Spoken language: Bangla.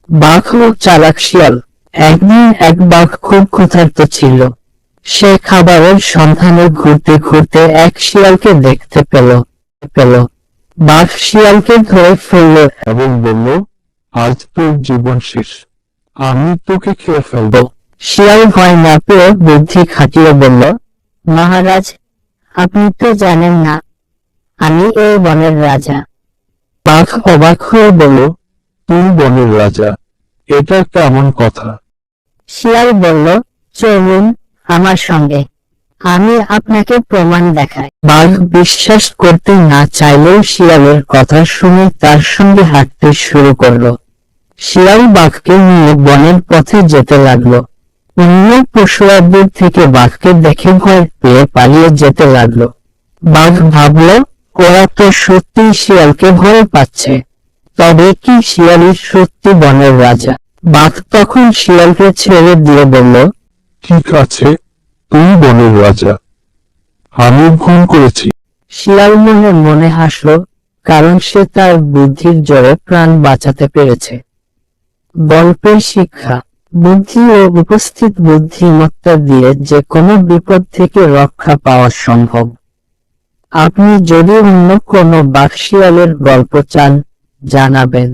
বাঘ ও চালাক শিয়াল। একদিন এক বাঘ খুব ক্ষুধার্ত ছিল। সে খাবারের সন্ধানে ঘুরতে ঘুরতে এক শিয়ালকে দেখতে পেল। বাঘ শিয়ালকে ধরে ফেলল এবং বলল, আজ তোর জীবন শেষ, আমি তোকে খেয়ে ফেলব। শিয়াল ভয় না পেয়ে বুদ্ধি খাটিয়ে বলল, মহারাজ, আপনি তো জানেন না আমি এই বনের রাজা। বাঘ অবাক হয়ে বলল, তুই বনের রাজা? এটা কেমন কথা? শিয়াল বলল, চলুন আমার সঙ্গে, আমি আপনাকে প্রমাণ দেখাই। বাঘ বিশ্বাস করতে না চাইলেও শিয়ালের কথা শুনে তার সঙ্গে হাঁটতে শুরু করলো। শিয়াল বাঘকে নিয়ে বনের পথে যেতে লাগলো। অন্য পশুরা দূর থেকে বাঘকে দেখে ভয় পেয়ে পালিয়ে যেতে লাগলো। বাঘ ভাবল, ওরা তো সত্যি শিয়ালকে ভয় পাচ্ছে, তবে কি শিয়ালই সত্যি বনের রাজা? বাঘ তখন শিয়ালকে ছেড়ে দিয়ে বলল, ঠিক আছে, তুই বনের রাজা, আমি ভুল করেছি। শিয়াল মনে মনে হাসল, কারণ সে তার বুদ্ধির জোরে প্রাণ বাঁচাতে পেরেছে। গল্পের শিক্ষা: বুদ্ধি ও উপস্থিত বুদ্ধিমত্তা দিয়ে যে কোনো বিপদ থেকে রক্ষা পাওয়া সম্ভব। আপনি যদি অন্য কোনো বাঘ শিয়ালের গল্প চান, জানাবেন।